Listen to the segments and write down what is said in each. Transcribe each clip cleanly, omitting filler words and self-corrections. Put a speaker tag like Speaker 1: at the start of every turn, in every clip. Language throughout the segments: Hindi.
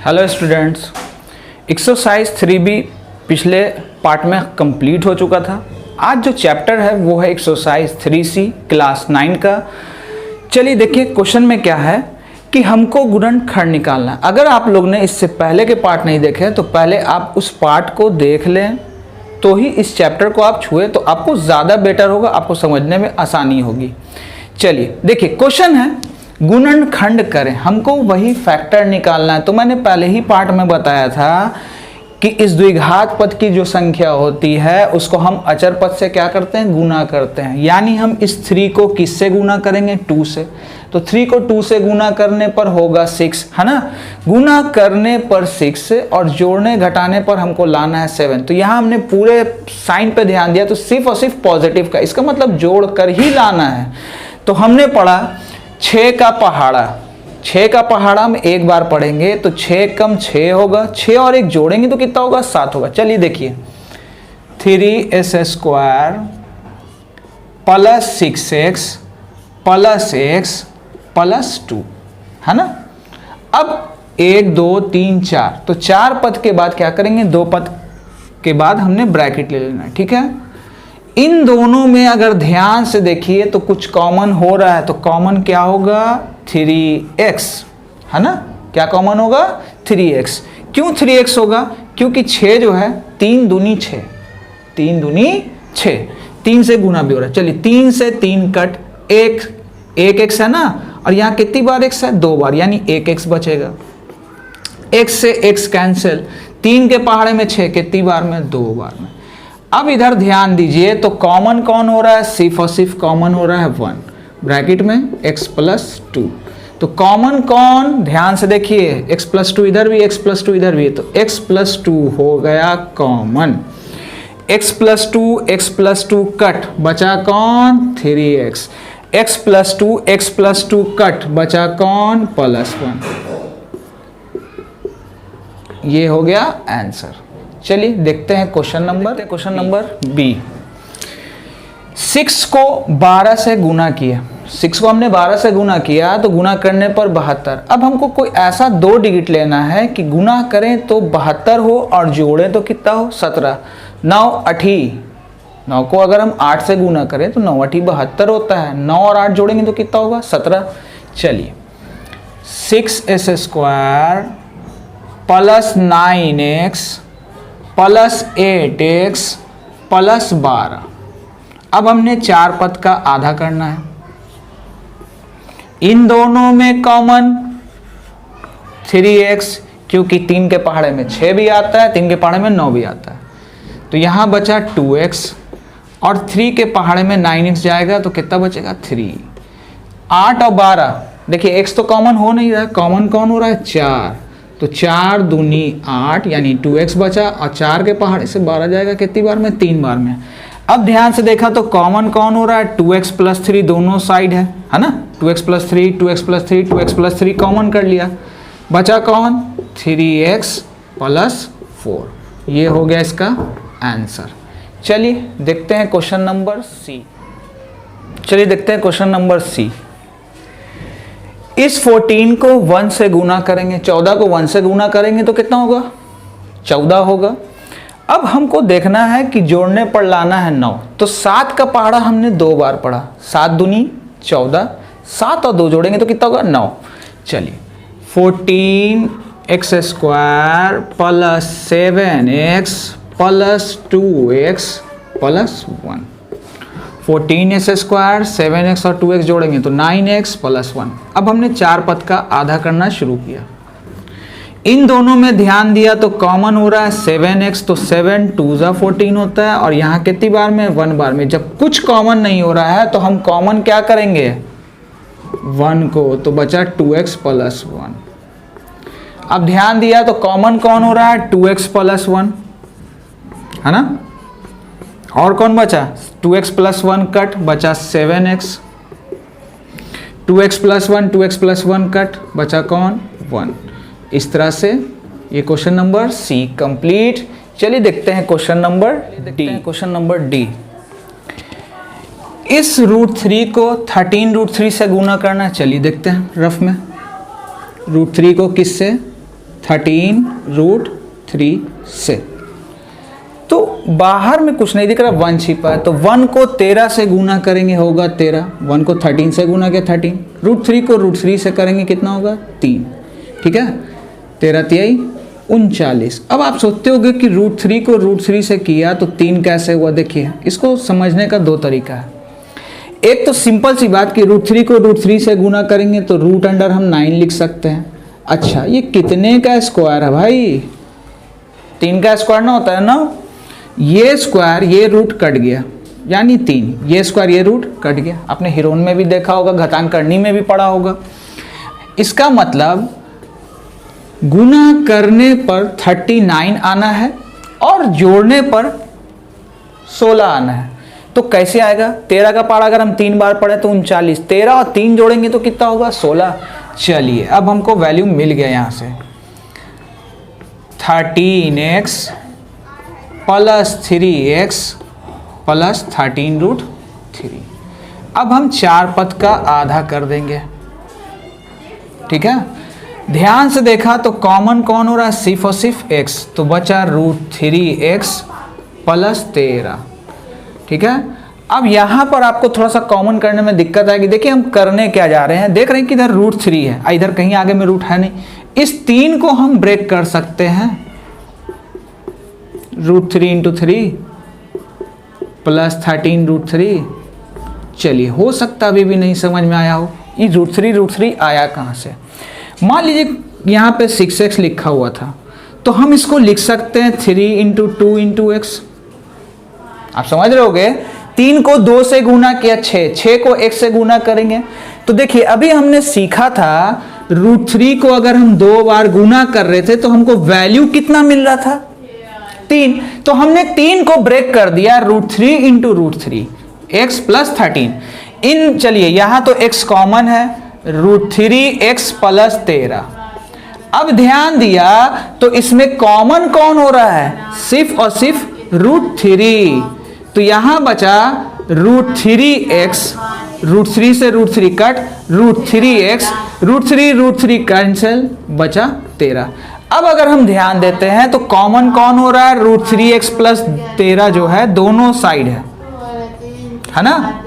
Speaker 1: हेलो स्टूडेंट्स, एक्सरसाइज 3B पिछले पार्ट में कंप्लीट हो चुका था। आज जो चैप्टर है वो है एक्सरसाइज 3C क्लास 9 का। चलिए देखिए क्वेश्चन में क्या है कि हमको गुणनखंड निकालना है। अगर आप लोग ने इससे पहले के पार्ट नहीं देखे तो पहले आप उस पार्ट को देख लें, तो ही इस चैप्टर को आप छुए तो आपको ज़्यादा बेटर होगा, आपको समझने में आसानी होगी। चलिए देखिए क्वेश्चन है गुणनखंड करें, हमको वही फैक्टर निकालना है। तो मैंने पहले ही पार्ट में बताया था कि इस द्विघात पद की जो संख्या होती है उसको हम अचर पद से क्या करते हैं, गुना करते हैं। यानी हम इस 3 को किससे गुना करेंगे, 2 से। तो 3 को 2 से गुना करने पर होगा 6, है ना। गुना करने पर 6 और जोड़ने घटाने पर हमको लाना है 7। तो यहाँ हमने पूरे साइन पे ध्यान दिया, तो सिर्फ और सिर्फ पॉजिटिव का, इसका मतलब जोड़ कर ही लाना है। तो हमने पढ़ा 6 का पहाड़ा, 6 का पहाड़ा में एक बार पढ़ेंगे तो 6 कम 6 होगा, 6 और 1 जोड़ेंगे तो कितना होगा, 7 होगा। चलिए देखिए 3s² plus 6x plus x plus 2, है ना। अब 1 2 3 4, तो 4 पद के बाद क्या करेंगे, 2 पद के बाद हमने ब्रैकेट ले लेना है, ठीक है। इन दोनों में अगर ध्यान से देखिए तो कुछ कॉमन हो रहा है, तो कॉमन क्या होगा, 3x, है ना। क्या कॉमन होगा, 3x। क्यों 3x होगा, क्योंकि 6 जो है 3 दूनी 6, 3 दूनी 6, 3 से गुना भी हो रहा है। चलिए 3 से 3 कट, एक x है ना, और यहाँ कितनी बार x है, 2 बार, यानी 1x बचेगा। x से x कैंसिल, 3 के पहाड़े में 6 कितनी बार में, 2 बार में। अब इधर ध्यान दीजिए तो कॉमन कौन हो रहा है, सिर्फ और सिर्फ कॉमन हो रहा है 1, ब्रैकेट में x प्लस 2। तो कॉमन कौन, ध्यान से देखिए, x प्लस 2 इधर भी, x प्लस 2 इधर भी, तो x प्लस 2 हो गया कॉमन। x प्लस 2 कट, बचा कौन, 3x। x प्लस 2 कट, बचा कौन, प्लस 1। ये हो गया आंसर। चलिए देखते हैं क्वेश्चन नंबर बी। 6 को 12 से गुना किया, 6 को हमने 12 से गुना किया तो गुना करने पर 72। अब हमको कोई ऐसा 2 डिजिट लेना है कि गुना करें तो 72 हो और जोड़ें तो कितना हो, 17। 9 8, 9 को अगर हम 8 से गुना करें तो 9 8 72 होता है। 9 और 8 जोड़ेंगे तो कितना होगा, 17। चलिए 6s² plus 9x plus 8x plus 12। अब हमने 4 पद का आधा करना है। इन दोनों में कॉमन 3x, क्योंकि 3 के पहाड़े में 6 भी आता है, 3 के पहाड़े में 9 भी आता है। तो यहां बचा 2x और 3 के पहाड़े में 9x जाएगा तो कितना बचेगा, 3। 8 और 12, देखिए x तो कॉमन हो नहीं रहा है, कॉमन कौन हो रहा है, 4। तो 4 दूनी 8, यानी 2x बचा, और 4 के पहाड़े से 12 जाएगा कितनी बार में, 3 बार में। अब ध्यान से देखा तो कॉमन कौन हो रहा है, 2x प्लस 3 दोनों साइड है ना। 2x plus 3 2x plus 3 2x plus 3 common कर लिया, बचा कौन, 3x प्लस 4। ये हो गया इसका आंसर। चलिए देखते हैं क्वेश्चन नंबर सी। इस 14 को 1 से गुना करेंगे, 14 को 1 से गुना करेंगे तो कितना होगा, 14 होगा। अब हमको देखना है कि जोड़ने पर लाना है 9। तो 7 का पहाड़ा हमने 2 बार पढ़ा, 7 दूनी 14, 7 और 2 जोड़ेंगे तो कितना होगा, 9। चलिए 14x² plus 7x plus 2x plus 1। 14s², 7x और 2x जोड़ेंगे तो 9x प्लस 1। अब हमने 4 पद का आधा करना शुरू किया। इन दोनों में ध्यान दिया तो कॉमन हो रहा है 7x, तो 7 2 14 होता है, और यहाँ कितनी बार में, 1 बार में। जब कुछ कॉमन नहीं हो रहा है तो हम कॉमन क्या करेंगे, 1 को, तो बचा 2x प्लस 1। अब ध्यान दिया तो कॉमन कौन हो रहा है, 2x प्लस 1, है ना। और कौन बचा, 2x प्लस 1 कट, बचा 7x। 2x प्लस 1 कट, बचा कौन, 1। इस तरह से ये क्वेश्चन नंबर सी कंप्लीट। चलिए देखते हैं क्वेश्चन नंबर डी। इस √3 को 13 √3 से गुना करना, चलिए देखते हैं रफ में। √3 को किससे, 13√3 से। तो बाहर में कुछ नहीं दिख रहा, 1 छिपा है, तो 1 को 13 से गुना करेंगे होगा 13, 1 को 13 से गुना किया 13, √3 को √3 से करेंगे कितना होगा 3, ठीक है, 13 तिहाई 39। अब आप सोचते होगे कि √3 को √3 से किया तो 3 कैसे हुआ। देखिए इसको समझने का दो तरीका है। एक तो सिंपल सी बात कि √3 को √3 से गुना करेंगे तो रूट अंडर हम 9 लिख सकते हैं। अच्छा ये कितने का स्क्वायर है भाई, 3 का स्क्वायर ना होता है ना, ये स्क्वायर ये रूट कट गया यानी 3, ये स्क्वायर ये रूट कट गया। आपने हीरोन में भी देखा होगा, घातांकरणी में भी पढ़ा होगा। इसका मतलब गुना करने पर 39 आना है और जोड़ने पर 16 आना है। तो कैसे आएगा, 13 का पारा अगर हम 3 बार पढ़े तो 39, 13 और 3 जोड़ेंगे तो कितना होगा 16। चलिए अब हमको वैल्यू मिल गया यहाँ से 13x + 3x + 13√3। अब हम 4 पद का आधा कर देंगे, ठीक है। ध्यान से देखा तो कॉमन कौन हो रहा है, सिर्फ और सिर्फ x, तो बचा √3x + 13, ठीक है। अब यहाँ पर आपको थोड़ा सा कॉमन करने में दिक्कत आएगी। देखिए हम करने क्या जा रहे हैं, देख रहे हैं कि इधर √3 है, इधर कहीं आगे में रूट है नहीं, इस 3 को हम ब्रेक कर सकते हैं, √3 × 3 + 13√3। चलिए हो सकता अभी भी नहीं समझ में आया हो, ये √3 आया कहाँ से। मान लीजिए यहाँ पे 6x लिखा हुआ था तो हम इसको लिख सकते हैं 3 × 2 × x। आप समझ रहे होगे, 3 को 2 से गुना किया 6 को 1 से गुना करेंगे। तो देखिए अभी हमने सीखा था √3 को अगर हम 2 बार गुना कर रहे थे तो हमको वैल्यू कितना मिल रहा था 3, तो हमने 3 को ब्रेक कर दिया √3 × √3 x + 13। इन चलिए यहाँ तो x कॉमन है, √3x + 13। अब ध्यान दिया तो इसमें कॉमन कौन हो रहा है, सिर्फ और सिर्फ √3, तो यहां बचा √3x, √3 से √3 कट, √3x, √3 कैंसिल, बचा 13। अब अगर हम ध्यान देते हैं तो कॉमन कौन हो रहा है, √3x + 13 जो है दोनों साइड है ना,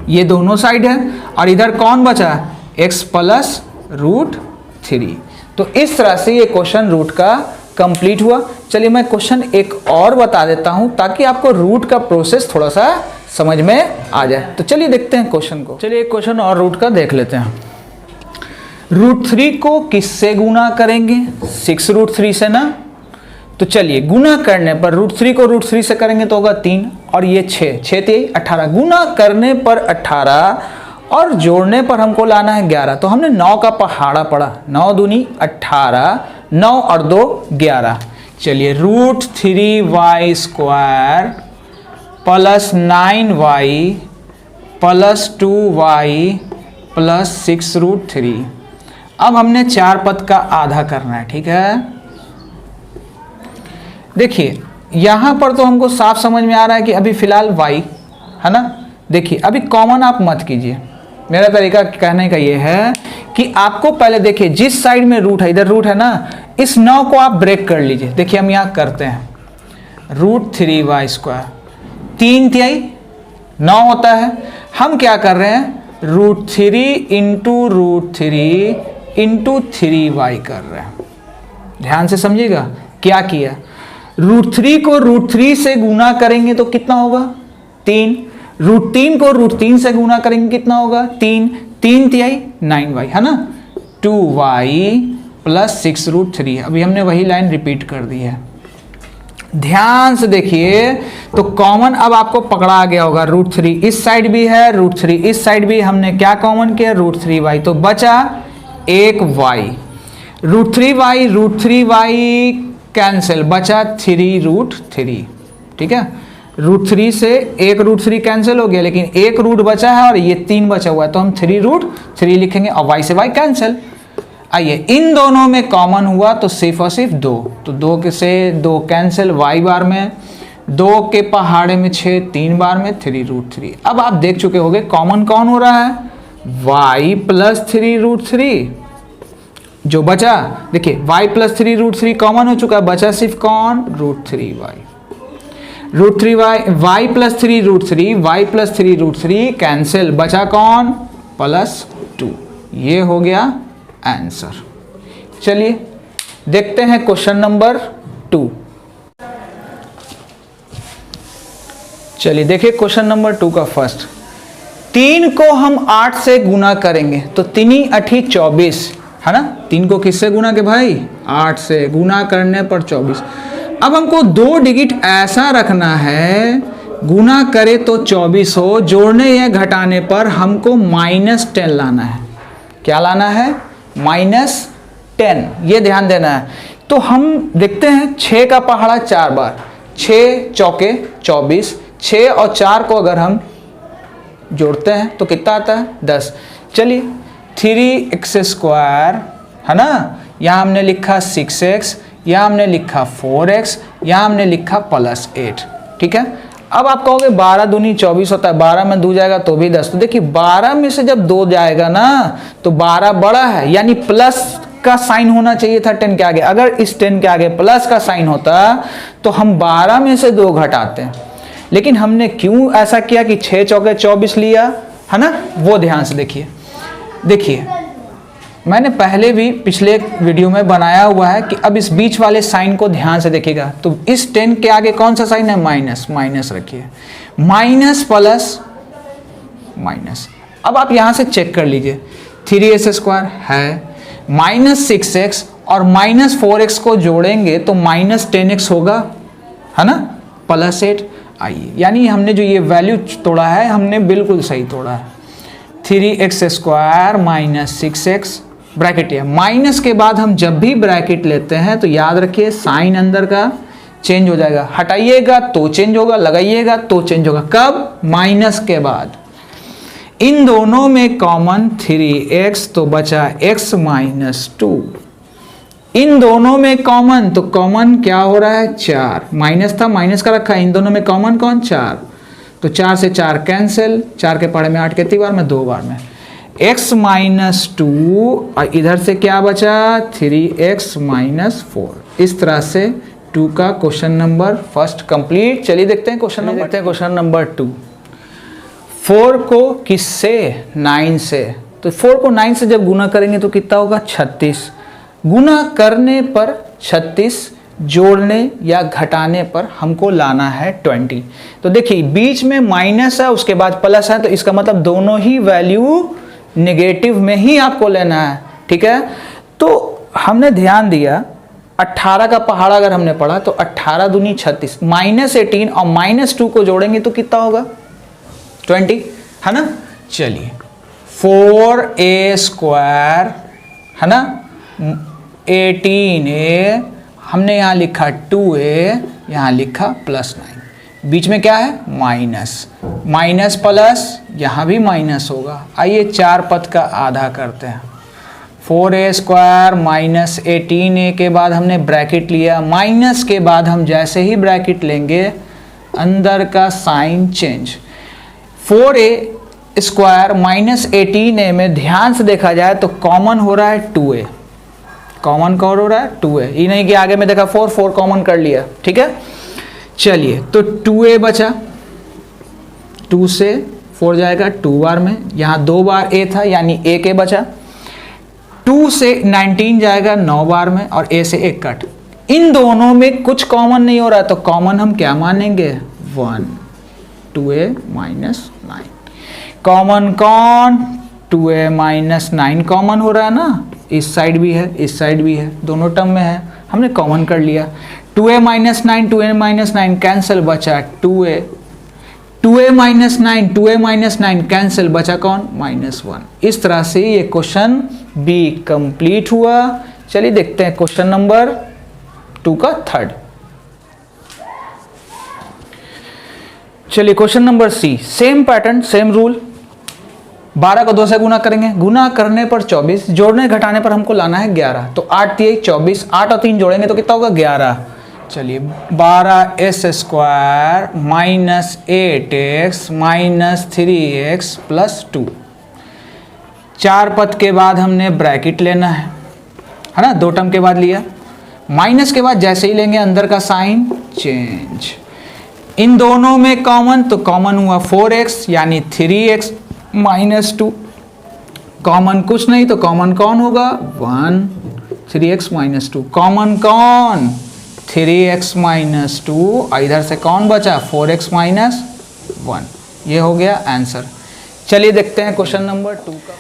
Speaker 1: ये दोनों साइड है, और इधर कौन बचा x + √3। तो इस तरह से ये क्वेश्चन रूट का कंप्लीट हुआ। चलिए मैं क्वेश्चन एक और बता देता हूं ताकि आपको रूट का प्रोसेस थोड़ा सा समझ में आ जाए। तो चलिए देखते हैं क्वेश्चन को। चलिए एक क्वेश्चन और रूट का देख लेते हैं। √3 को किससे गुना करेंगे, 6√3 से ना। तो चलिए गुना करने पर √3 को √3 से करेंगे तो होगा 3, और ये 6 3 18, गुना करने पर 18 और जोड़ने पर हमको लाना है 11। तो हमने 9 का पहाड़ा पढ़ा, 9 दूनी 18, 9 और 2 11। चलिए √3y² + 9y + 2y + 6√3। अब हमने 4 पद का आधा करना है, ठीक है। देखिए यहां पर तो हमको साफ समझ में आ रहा है कि अभी फिलहाल y है ना। देखिए अभी कॉमन आप मत कीजिए, मेरा तरीका कहने का ये है कि आपको पहले देखिए जिस साइड में रूट है, इधर रूट है ना, इस 9 को आप ब्रेक कर लीजिए। देखिए हम यहाँ करते हैं √3y², 3 तिहाई 9 होता है, हम क्या कर रहे हैं √3 × √3 × 3y कर रहे हैं। ध्यान से समझिएगा क्या किया, √3 को √3 से गुना करेंगे तो कितना होगा 3, √3 को √3 से गुना करेंगे कितना होगा 3, 3 तिहाई 9y है ना, 2y + 6√3। अभी हमने वही लाइन रिपीट कर दी है। ध्यान से देखिए तो कॉमन अब आपको पकड़ा गया होगा, √3 इस साइड भी है, √3 इस साइड भी, हमने क्या कॉमन किया √3y, तो बचा 1y, √3y कैंसिल, बचा 3√3, ठीक है। √3 से एक √3 कैंसिल हो गया, लेकिन एक रूट बचा है और ये 3 बचा हुआ है, तो हम 3√3 लिखेंगे और y से y कैंसिल। आइए इन दोनों में कॉमन हुआ तो सिर्फ और सिर्फ 2, तो 2 से 2 कैंसिल, y बार में 2 के पहाड़े में 6, 3 बार में 3√3। अब आप देख चुके होंगे कॉमन कौन हो रहा है y + 3√3, जो बचा देखिए y प्लस 3√3 कॉमन हो चुका है, बचा सिर्फ कौन √3y, √3y, y plus 3√3, y plus 3√3 cancel, बचा कौन +2। ये हो गया आंसर। चलिए देखते हैं क्वेश्चन नंबर 2। चलिए देखिए क्वेश्चन नंबर 2 का फर्स्ट। 3 को हम 8 से गुना करेंगे तो 3 8 24 है ना। 3 को किससे गुना के भाई 8 से, गुना करने पर 24। अब हमको 2 डिजिट ऐसा रखना है, गुना करे तो 24 हो, जोड़ने या घटाने पर हमको -10 लाना है। क्या लाना है -10, ये ध्यान देना है। तो हम देखते हैं 6 का पहाड़ा 4 बार, 6 चौके 24, 6 और 4 को अगर हम जोड़ते हैं तो कितना आता है 10। चलिए 3x² है ना, यहाँ हमने लिखा 6x, यहाँ हमने लिखा 4x, यहाँ हमने लिखा +8, ठीक है। अब आप कहोगे 12 दूनी 24 होता है, 12 में 2 जाएगा तो भी 10। तो देखिए 12 में से जब 2 जाएगा ना तो 12 बड़ा है, यानी प्लस का साइन होना चाहिए था 10 के आगे। अगर इस 10 के आगे प्लस का साइन होता तो हम 12 में से 2 घटाते हैं, लेकिन हमने क्यों ऐसा किया कि 6 चौके 24 लिया है ना, वो ध्यान से देखिए। देखिए मैंने पहले भी पिछले वीडियो में बनाया हुआ है कि अब इस बीच वाले साइन को ध्यान से देखिएगा। तो इस 10 के आगे कौन सा साइन है माइनस, माइनस रखिए, माइनस प्लस माइनस। अब आप यहां से चेक कर लीजिए 3s² है, -6x और -4x को जोड़ेंगे तो -10x होगा है ना, +8। आइए यानी हमने जो ये वैल्यू तोड़ा है हमने बिल्कुल सही तोड़ा है। 3x² -6x ब्रैकेट है, माइनस के बाद हम जब भी ब्रैकेट लेते हैं तो याद रखिए साइन अंदर का चेंज हो जाएगा, हटाइएगा तो चेंज होगा, लगाइएगा तो चेंज होगा। कब माइनस के बाद। इन दोनों में कॉमन 3x तो बचा x -2। इन दोनों में कॉमन तो कॉमन क्या हो रहा है 4, माइनस था माइनस का रखा है, इन दोनों में कॉमन कौन 4, तो 4 से 4 कैंसिल, 4 के पहाड़े में 8 कितनी बार में 2 बार में, x -2 और इधर से क्या बचा 3x -4। इस तरह से 2 का क्वेश्चन नंबर फर्स्ट कंप्लीट। चलिए देखते हैं क्वेश्चन नंबर 2। 4 को किससे 9 से, तो 4 को 9 से जब गुना करेंगे तो कितना होगा 36, गुना करने पर 36, जोड़ने या घटाने पर हमको लाना है 20। तो देखिए बीच में माइनस है उसके बाद प्लस है, तो इसका मतलब दोनों ही वैल्यू नेगेटिव में ही आपको लेना है, ठीक है। तो हमने ध्यान दिया 18 का पहाड़ा अगर हमने पढ़ा तो 18 दूनी 36, -18 और -2 को जोड़ेंगे तो कितना होगा 20 है ना। चलिए 4a² है ना, 18a, हमने यहाँ लिखा 2a, यहाँ लिखा +9, बीच में क्या है माइनस, माइनस प्लस यहाँ भी माइनस होगा। आइए 4 पद का आधा करते हैं। 4a² -18a के बाद हमने ब्रैकेट लिया, माइनस के बाद हम जैसे ही ब्रैकेट लेंगे अंदर का साइन चेंज। 4a² -18a में ध्यान से देखा जाए तो कॉमन हो रहा है 2a, कॉमन कौन हो रहा है 2a, ये नहीं कि आगे में देखा 4 कॉमन कर लिया, ठीक है। चलिए तो 2a बचा, 2 से 4 जाएगा 2 बार में, यहाँ 2 बार a था यानी a के बचा, 2 से 19 जाएगा 9 बार में और a से 1 कट। इन दोनों में कुछ कॉमन नहीं हो रहा तो कॉमन हम क्या मानेंगे 1, 2a -9 कॉमन कौन 2a -9 कॉमन हो रहा है ना, इस साइड भी है इस साइड भी है, दोनों टर्म में है, हमने कॉमन कर लिया। 2a -9 कैंसिल, बचा 2a, 2a -9 कैंसिल, बचा कौन -1। इस तरह से ये क्वेश्चन बी कंप्लीट हुआ। चलिए देखते हैं क्वेश्चन नंबर 2 का थर्ड। चलिए question number C, same pattern same rule. 12 को 2 से गुना करेंगे, गुना करने पर 24, जोड़ने घटाने पर हमको लाना है 11। तो 8 3 24, 8 और 3 जोड़ेंगे तो कितना होगा 11। चलिए 12s² -8x -3x +2। 4 पद के बाद हमने ब्रैकेट लेना है, है ना, 2 टर्म के बाद लिया। माइनस के बाद जैसे ही लेंगे अंदर का साइन चेंज। इन दोनों में कॉमन, तो कॉमन हुआ 4x यानी 3x माइनस 2। कॉमन कुछ नहीं तो कॉमन कौन होगा 1, 3x माइनस 2। कॉमन कौन 3x माइनस 2, इधर से कौन बचा 4x माइनस 1। ये हो गया आंसर। चलिए देखते हैं क्वेश्चन नंबर 2 का।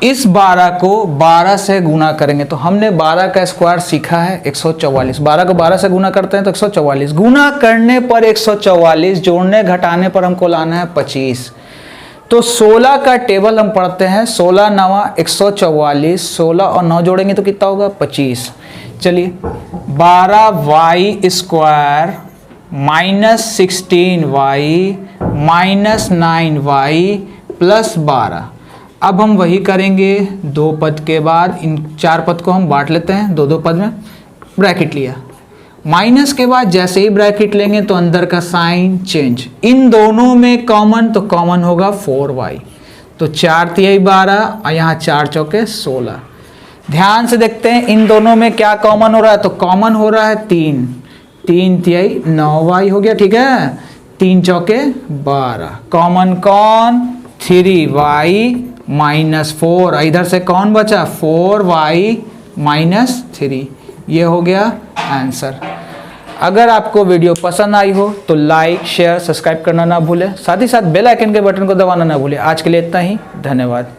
Speaker 1: इस 12 को 12 से गुना करेंगे, तो हमने 12 का स्क्वायर सीखा है 144। 12 को 12 से गुना करते हैं तो 144, गुना करने पर 144, जोड़ने घटाने पर हमको लाना है 25। तो 16 का टेबल हम पढ़ते हैं, 16 9 144, 16 और 9 जोड़ेंगे तो कितना होगा 25। चलिए 12y square minus 16y minus 9y plus 12। अब हम वही करेंगे 2 पद के बाद, इन 4 पद को हम बांट लेते हैं 2 पद में, ब्रैकेट लिया। माइनस के बाद जैसे ही ब्रैकेट लेंगे तो अंदर का साइन चेंज। इन दोनों में कॉमन, तो कॉमन होगा 4y, तो 4 तिहाई 12 और यहाँ 4 चौके 16। ध्यान से देखते हैं इन दोनों में क्या कॉमन हो रहा है, तो कॉमन हो रहा है 3, 3 तिहाई 9y हो गया, ठीक है, 3 चौके 12। कॉमन कौन 3y माइनस 4, इधर से कौन बचा 4y माइनस 3। ये हो गया आंसर। अगर आपको वीडियो पसंद आई हो तो लाइक शेयर सब्सक्राइब करना ना भूलें, साथ ही साथ बेल आइकन के बटन को दबाना ना भूलें। आज के लिए इतना ही, धन्यवाद।